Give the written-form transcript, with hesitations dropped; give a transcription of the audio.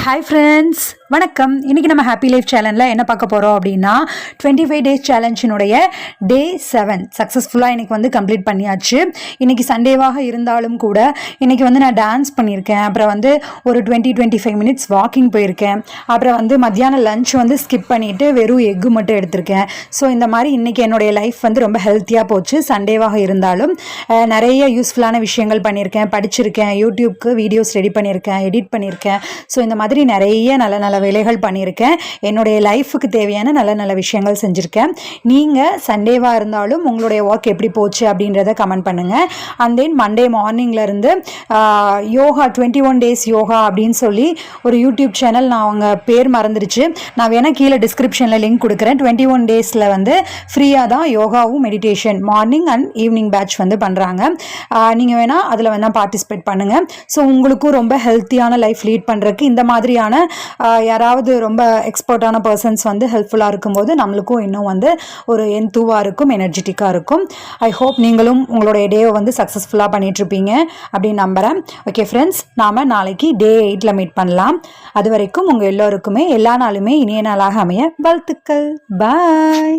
Hi friends, வணக்கம். இன்றைக்கி நம்ம ஹாப்பி லைஃப் சேலஞ்சில் என்ன பார்க்க போகிறோம் அப்படின்னா 25 டேஸ் சேலஞ்சினுடைய டே 7 சக்ஸஸ்ஃபுல்லாக இன்றைக்கி வந்து கம்ப்ளீட் பண்ணியாச்சு. இன்றைக்கி சண்டேவாக இருந்தாலும் கூட இன்றைக்கி வந்து நான் டான்ஸ் பண்ணியிருக்கேன். அப்புறம் வந்து ஒரு 20-25 மினிட்ஸ் வாக்கிங் போயிருக்கேன். அப்புறம் வந்து மத்தியானம் லஞ்ச் வந்து ஸ்கிப் பண்ணிவிட்டு வெறும் எக்கு மட்டும் எடுத்திருக்கேன். ஸோ இந்த மாதிரி இன்றைக்கி என்னுடைய லைஃப் வந்து ரொம்ப ஹெல்த்தியாக போச்சு. சண்டேவாக இருந்தாலும் நிறைய யூஸ்ஃபுல்லான விஷயங்கள் பண்ணியிருக்கேன், படிச்சிருக்கேன், யூடியூப்க்கு வீடியோஸ் ரெடி பண்ணியிருக்கேன், எடிட் பண்ணியிருக்கேன். ஸோ இந்த மாதிரி நிறைய நல்ல நல்ல வேலைகள் பண்ணியிருக்கேன். என்னுடைய லைஃபுக்கு தேவையான நல்ல நல்ல விஷயங்கள் செஞ்சுருக்கேன். நீங்கள் சண்டேவாக இருந்தாலும் உங்களுடைய ஒர்க் எப்படி போச்சு அப்படின்றத கமெண்ட் பண்ணுங்கள். அண்ட் தென் மண்டே மார்னிங்லேருந்து யோகா 21 டேஸ் யோகா அப்படின்னு சொல்லி ஒரு யூடியூப் சேனல், நான் அவங்க பேர் மறந்துடுச்சு, நான் வேணால் கீழே டிஸ்கிரிப்ஷனில் லிங்க் கொடுக்குறேன். 21 டேஸில் வந்து ஃப்ரீயாக தான் யோகாவும் meditation morning and evening batch வந்து பண்ணுறாங்க. நீங்கள் வேணால் அதில் வேணால் பார்ட்டிசிபேட் பண்ணுங்கள். ஸோ உங்களுக்கும் ரொம்ப ஹெல்த்தியான லைஃப் லீட் பண்ணுறதுக்கு இந்த மாதிரியான யாராவது ரொம்ப எக்ஸ்பர்ட்டான பர்சன்ஸ் வந்து ஹெல்ப்ஃபுல்லாக இருக்கும்போது நம்மளுக்கும் இன்னும் வந்து ஒரு எந்தூவாக இருக்கும், எனர்ஜெட்டிக்காக இருக்கும். ஐ ஹோப் நீங்களும் உங்களுடைய டேவை வந்து சக்ஸஸ்ஃபுல்லாக பண்ணிகிட்ருப்பீங்க அப்படின்னு நம்புகிறேன். ஓகே ஃப்ரெண்ட்ஸ், நாம் நாளைக்கு டே 8 மீட் பண்ணலாம். அது வரைக்கும் உங்கள் எல்லோருக்குமே எல்லா நாளுமே இனிய நாளாக அமைய வாழ்த்துக்கள். பாய்.